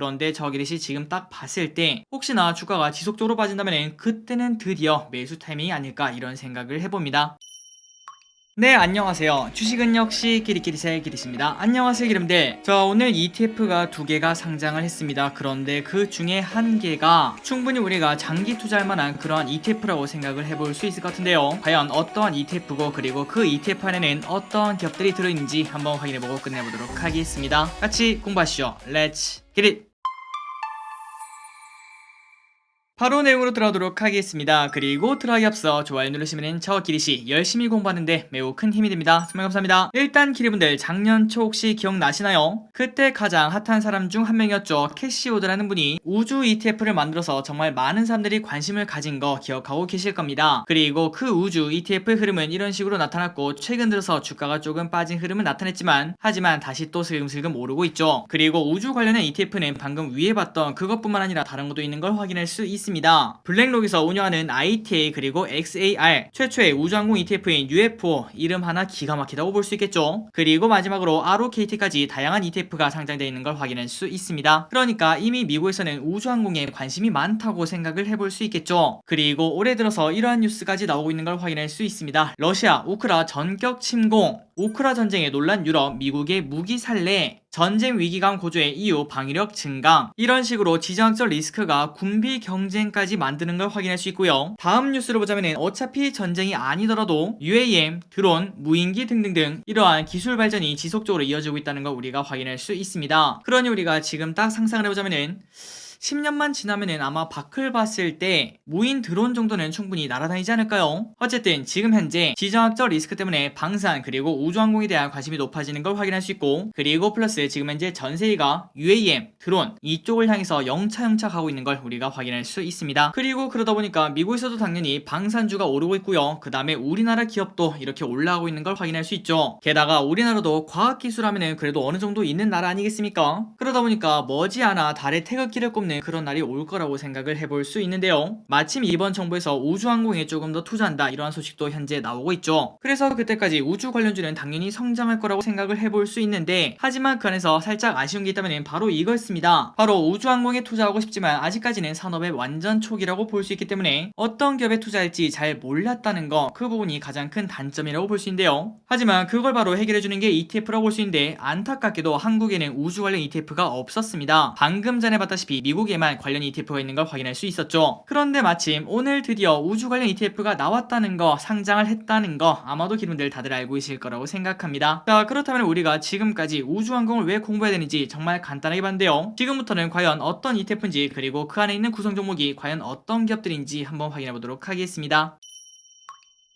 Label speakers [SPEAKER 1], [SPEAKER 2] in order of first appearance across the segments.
[SPEAKER 1] 그런데 저 기릿이 지금 딱 봤을 때 혹시나 주가가 지속적으로 빠진다면 그때는 드디어 매수 타이밍이 아닐까 이런 생각을 해봅니다. 네, 안녕하세요. 주식은 역시 기릿기릿의 기릿입니다. 안녕하세요, 기름들. 오늘 ETF가 두 개가 상장을 했습니다. 그런데 그 중에 한 개가 충분히 우리가 장기 투자할 만한 그러한 ETF라고 생각을 해볼 수 있을 것 같은데요. 과연 어떠한 ETF고 그리고 그 ETF 안에는 어떠한 기업들이 들어있는지 한번 확인해보고 끝내보도록 하겠습니다. 같이 공부하시죠. 렛츠 기릿! 바로 내용으로 들어가도록 하겠습니다. 그리고 들어가기 앞서 좋아요 누르시면 저 기릿이 열심히 공부하는데 매우 큰 힘이 됩니다. 정말 감사합니다. 일단 기릿분들 작년 초 혹시 기억나시나요? 그때 가장 핫한 사람 중 한 명이었죠. 캐시오드라는 분이 우주 ETF를 만들어서 정말 많은 사람들이 관심을 가진 거 기억하고 계실 겁니다. 그리고 그 우주 ETF 흐름은 이런 식으로 나타났고 최근 들어서 주가가 조금 빠진 흐름은 나타냈지만 하지만 다시 또 슬금슬금 오르고 있죠. 그리고 우주 관련된 ETF는 방금 위에 봤던 그것뿐만 아니라 다른 것도 있는 걸 확인할 수 있습니다. 블랙록에서 운영하는 ITA 그리고 XAR 최초의 우주항공 ETF인 UFO 이름 하나 기가 막히다고 볼 수 있겠죠. 그리고 마지막으로 ROKT까지 다양한 ETF가 상장되어 있는 걸 확인할 수 있습니다. 그러니까 이미 미국에서는 우주항공에 관심이 많다고 생각을 해볼 수 있겠죠. 그리고 올해 들어서 이러한 뉴스까지 나오고 있는 걸 확인할 수 있습니다. 러시아, 우크라 전격 침공, 우크라 전쟁에 놀란 유럽, 미국의 무기 살래, 전쟁 위기감 고조의 이후 방위력 증강, 이런 식으로 지정학적 리스크가 군비 경쟁까지 만드는 걸 확인할 수 있고요. 다음 뉴스를 보자면 어차피 전쟁이 아니더라도 UAM, 드론, 무인기 등등등 이러한 기술 발전이 지속적으로 이어지고 있다는 걸 우리가 확인할 수 있습니다. 그러니 우리가 지금 딱 상상을 해보자면은 10년만 지나면은 아마 밖을 봤을 때 무인 드론 정도는 충분히 날아다니지 않을까요? 어쨌든 지금 현재 지정학적 리스크 때문에 방산 그리고 우주항공에 대한 관심이 높아지는 걸 확인할 수 있고, 그리고 플러스 지금 현재 전세계가 UAM, 드론 이쪽을 향해서 영차영차 가고 있는 걸 우리가 확인할 수 있습니다. 그리고 그러다 보니까 미국에서도 당연히 방산주가 오르고 있고요. 그 다음에 우리나라 기업도 이렇게 올라가고 있는 걸 확인할 수 있죠. 게다가 우리나라도 과학기술 하면은 그래도 어느 정도 있는 나라 아니겠습니까? 그러다 보니까 머지않아 달에 태극기를 꼽는 그런 날이 올 거라고 생각을 해볼 수 있는데요. 마침 이번 정부에서 우주항공에 조금 더 투자한다 이러한 소식도 현재 나오고 있죠. 그래서 그때까지 우주 관련주는 당연히 성장할 거라고 생각을 해볼 수 있는데, 하지만 그 안에서 살짝 아쉬운 게 있다면 바로 이거였습니다. 바로 우주항공에 투자하고 싶지만 아직까지는 산업의 완전 초기라고 볼 수 있기 때문에 어떤 기업에 투자할지 잘 몰랐다는 거, 그 부분이 가장 큰 단점이라고 볼 수 있는데요. 하지만 그걸 바로 해결해주는 게 ETF라고 볼 수 있는데, 안타깝게도 한국에는 우주 관련 ETF가 없었습니다. 방금 전에 봤다시피 미국에만 관련 ETF가 있는 걸 확인할 수 있었죠. 그런데 마침 오늘 드디어 우주 관련 ETF가 나왔다는 거, 상장을 했다는 거 아마도 기분들 다들 알고 계실 거라고 생각합니다. 자, 그렇다면 우리가 지금까지 우주항공을 왜 공부해야 되는지 정말 간단하게 봤는데요. 지금부터는 과연 어떤 ETF인지 그리고 그 안에 있는 구성 종목이 과연 어떤 기업들인지 한번 확인해 보도록 하겠습니다.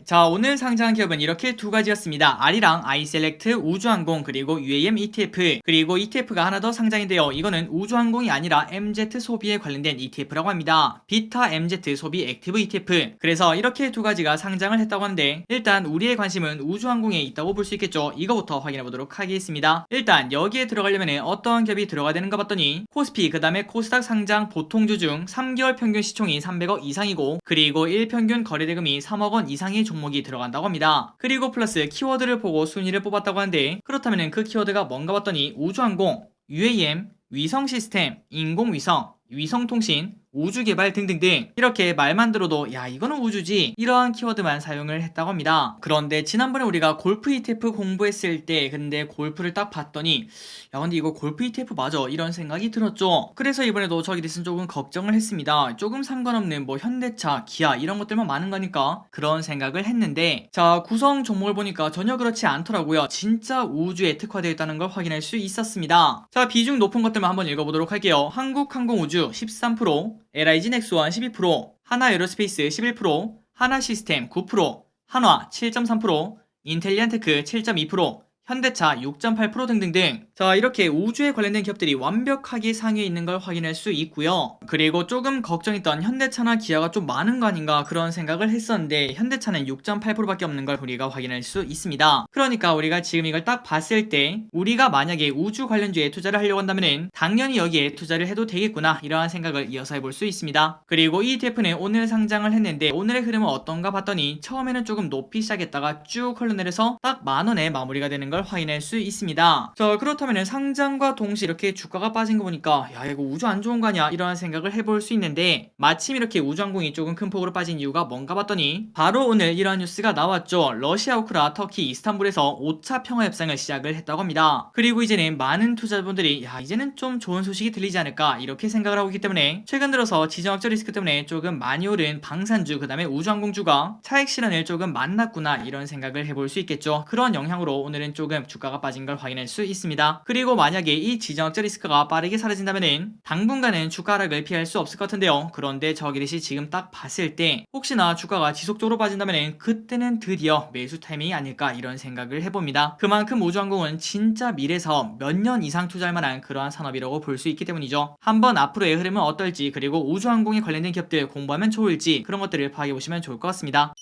[SPEAKER 1] 자, 오늘 상장한 기업은 이렇게 두 가지였습니다. 아리랑 아이셀렉트 우주항공 그리고 UAM ETF, 그리고 ETF가 하나 더 상장인데요. 이거는 우주항공이 아니라 MZ 소비에 관련된 ETF라고 합니다. 비타 MZ 소비 액티브 ETF. 그래서 이렇게 두 가지가 상장을 했다고 하는데, 일단 우리의 관심은 우주항공에 있다고 볼 수 있겠죠. 이거부터 확인해 보도록 하겠습니다. 일단 여기에 들어가려면 어떤 기업이 들어가야 되는가 봤더니 코스피 그 다음에 코스닥 상장 보통주 중 3개월 평균 시총이 300억 이상이고, 그리고 1평균 거래대금이 3억 원 이상의 종목이 들어간다고 합니다. 그리고 플러스 키워드를 보고 순위를 뽑았다고 하는데, 그렇다면 그 키워드가 뭔가 봤더니 우주항공, UAM, 위성시스템, 인공위성, 위성통신, 우주개발 등등등 이렇게 말만 들어도 야 이거는 우주지 이러한 키워드만 사용을 했다고 합니다. 그런데 지난번에 우리가 골프 ETF 공부했을 때 근데 골프를 딱 봤더니 야 근데 이거 골프 ETF 맞아 이런 생각이 들었죠. 그래서 이번에도 저기 대신 조금 걱정을 했습니다. 조금 상관없는 뭐 현대차, 기아 이런 것들만 많은 거니까 그런 생각을 했는데, 자 구성 종목을 보니까 전혀 그렇지 않더라고요. 진짜 우주에 특화되어 있다는 걸 확인할 수 있었습니다. 자 비중 높은 것들만 한번 읽어보도록 할게요. 한국항공우주 13%, LIG 넥스원 12%, 하나에어로스페이스 11%, 하나시스템 9%, 한화 7.3%, 인텔리안테크 7.2%, 현대차 6.8% 등등등. 자 이렇게 우주에 관련된 기업들이 완벽하게 상위에 있는 걸 확인할 수 있고요. 그리고 조금 걱정했던 현대차나 기아가 좀 많은 거 아닌가 그런 생각을 했었는데, 현대차는 6.8%밖에 없는 걸 우리가 확인할 수 있습니다. 그러니까 우리가 지금 이걸 딱 봤을 때 우리가 만약에 우주 관련주에 투자를 하려고 한다면 당연히 여기에 투자를 해도 되겠구나 이러한 생각을 이어서 해볼 수 있습니다. 그리고 이 ETF는 오늘 상장을 했는데 오늘의 흐름은 어떤가 봤더니 처음에는 조금 높이 시작했다가 쭉 흘러내려서 딱 10,000원에 마무리가 되는 걸 걸 확인할 수 있습니다. 자, 그렇다면 상장과 동시에 이렇게 주가가 빠진 거 보니까 야, 이거 우주 안 좋은 거 아니야? 이런 생각을 해볼 수 있는데 마침 이렇게 우주항공이 조금 큰 폭으로 빠진 이유가 뭔가 봤더니 바로 오늘 이러한 뉴스가 나왔죠. 러시아 우크라 터키 이스탄불에서 5차 평화 협상을 시작을 했다고 합니다. 그리고 이제는 많은 투자자분들이 야, 이제는 좀 좋은 소식이 들리지 않을까 이렇게 생각을 하고 있기 때문에 최근 들어서 지정학적 리스크 때문에 조금 많이 오른 방산주 그 다음에 우주항공주가 차익 실현을 조금 만났구나 이런 생각을 해볼 수 있겠죠. 그런 영향으로 오늘은 조금 주가가 빠진 걸 확인할 수 있습니다. 그리고 만약에 이 지정학적 리스크가 빠르게 사라진다면은 당분간은 주가 하락을 피할 수 없을 것 같은데요. 그런데 저 기릿이 지금 딱 봤을 때 혹시나 주가가 지속적으로 빠진다면은 그때는 드디어 매수 타이밍이 아닐까 이런 생각을 해봅니다. 그만큼 우주항공은 진짜 미래 사업 몇 년 이상 투자할 만한 그러한 산업이라고 볼 수 있기 때문이죠. 한번 앞으로의 흐름은 어떨지 그리고 우주항공에 관련된 기업들 공부하면 좋을지 그런 것들을 파악해보시면 좋을 것 같습니다.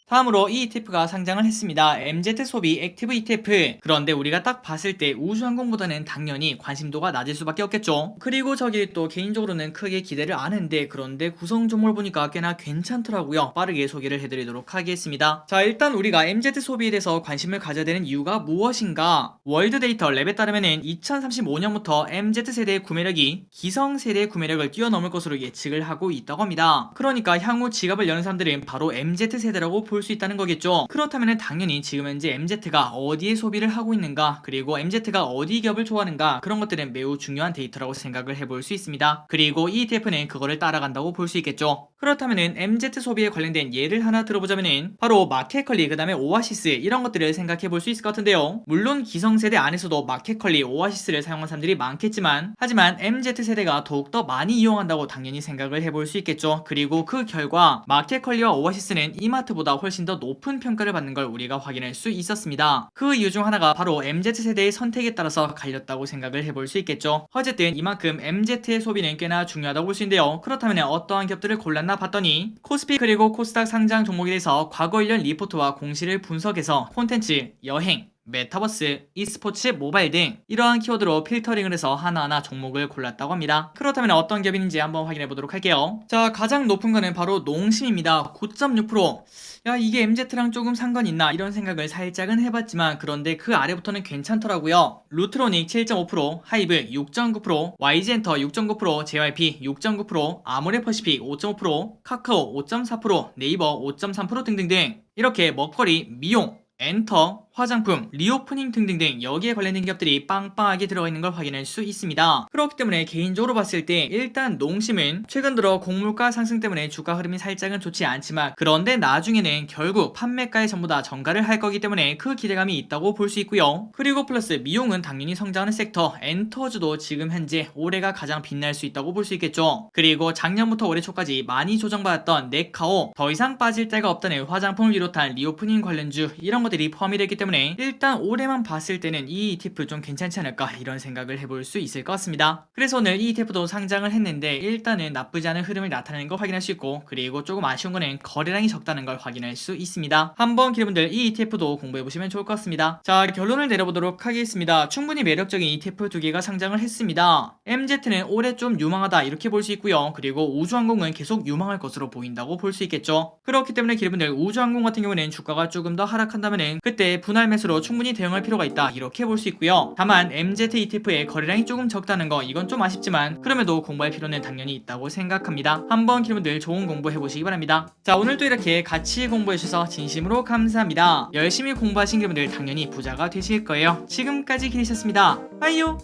[SPEAKER 1] 다음으로 이 ETF가 상장을 했습니다. MZ소비 액티브 ETF. 그런데 우리가 딱 봤을 때 우주항공보다는 당연히 관심도가 낮을 수밖에 없겠죠. 그리고 저기 또 개인적으로는 크게 기대를 안 했는데 그런데 구성 종목을 보니까 꽤나 괜찮더라고요. 빠르게 소개를 해드리도록 하겠습니다. 자, 일단 우리가 MZ소비에 대해서 관심을 가져야 되는 이유가 무엇인가? 월드데이터 랩에 따르면은 2035년부터 MZ세대의 구매력이 기성세대의 구매력을 뛰어넘을 것으로 예측을 하고 있다고 합니다. 그러니까 향후 지갑을 여는 사람들은 바로 MZ세대라고 볼 수 있다는 거겠죠. 그렇다면 당연히 지금 현재 MZ가 어디에 소비를 하고 있는가 그리고 MZ가 어디 기업을 좋아하는가 그런 것들은 매우 중요한 데이터라고 생각을 해볼 수 있습니다. 그리고 이 ETF는 그거를 따라간다고 볼 수 있겠죠. 그렇다면 MZ 소비에 관련된 예를 하나 들어보자면은 바로 마켓컬리 그 다음에 오아시스 이런 것들을 생각해 볼 수 있을 것 같은데요. 물론 기성세대 안에서도 마켓컬리 오아시스를 사용한 사람들이 많겠지만 하지만 MZ세대가 더욱더 많이 이용한다고 당연히 생각을 해볼 수 있겠죠. 그리고 그 결과 마켓컬리와 오아시스는 이마트보다 훨씬 더 높은 평가를 받는 걸 우리가 확인할 수 있었습니다. 그 이유 중 하나가 바로 MZ세대의 선택에 따라서 갈렸다고 생각을 해볼 수 있겠죠. 어쨌든 이만큼 MZ의 소비는 꽤나 중요하다고 볼 수 있는데요. 그렇다면 어떠한 기업들을 골랐나 봤더니 코스피 그리고 코스닥 상장 종목에 대해서 과거 1년 리포트와 공시를 분석해서 콘텐츠, 여행, 메타버스, e스포츠, 모바일 등 이러한 키워드로 필터링을 해서 하나하나 종목을 골랐다고 합니다. 그렇다면 어떤 기업인지 한번 확인해 보도록 할게요. 자, 가장 높은 거는 바로 농심입니다. 9.6%. 야, 이게 MZ랑 조금 상관이 있나 이런 생각을 살짝은 해봤지만 그런데 그 아래부터는 괜찮더라고요. 루트로닉 7.5%, 하이브 6.9%, YG엔터 6.9%, JYP 6.9%, 아모레퍼시픽 5.5%, 카카오 5.4%, 네이버 5.3% 등등등 이렇게 먹거리, 미용, 엔터, 화장품, 리오프닝 등등등 여기에 관련된 기업들이 빵빵하게 들어가 있는 걸 확인할 수 있습니다. 그렇기 때문에 개인적으로 봤을 때 일단 농심은 최근 들어 곡물가 상승 때문에 주가 흐름이 살짝은 좋지 않지만 그런데 나중에는 결국 판매가에 전부 다 전가를 할 거기 때문에 그 기대감이 있다고 볼 수 있고요. 그리고 플러스 미용은 당연히 성장하는 섹터 엔터주도 지금 현재 올해가 가장 빛날 수 있다고 볼 수 있겠죠. 그리고 작년부터 올해 초까지 많이 조정받았던 네카오 더 이상 빠질 데가 없다는 화장품을 비롯한 리오프닝 관련주 이런 것들이 포함이 되기 때문에 일단 올해만 봤을 때는 이 ETF 좀 괜찮지 않을까 이런 생각을 해볼 수 있을 것 같습니다. 그래서 오늘 이 ETF도 상장을 했는데 일단은 나쁘지 않은 흐름을 나타내는 걸 확인할 수 있고 그리고 조금 아쉬운 거는 거래량이 적다는 걸 확인할 수 있습니다. 한번 기분들 이 ETF도 공부해보시면 좋을 것 같습니다. 자, 결론을 내려보도록 하겠습니다. 충분히 매력적인 ETF 두 개가 상장을 했습니다. MZ는 올해 좀 유망하다 이렇게 볼 수 있고요. 그리고 우주항공은 계속 유망할 것으로 보인다고 볼 수 있겠죠. 그렇기 때문에 기분들 우주항공 같은 경우는 주가가 조금 더 하락한다면은 그때 분할 매수로 충분히 대응할 필요가 있다 이렇게 볼 수 있고요. 다만 MZ ETF의 거래량이 조금 적다는 거 이건 좀 아쉽지만 그럼에도 공부할 필요는 당연히 있다고 생각합니다. 한번 기분들 좋은 공부 해보시기 바랍니다. 자, 오늘도 이렇게 같이 공부해주셔서 진심으로 감사합니다. 열심히 공부하신 기분들 당연히 부자가 되실 거예요. 지금까지 기리셨습니다. 빠이요.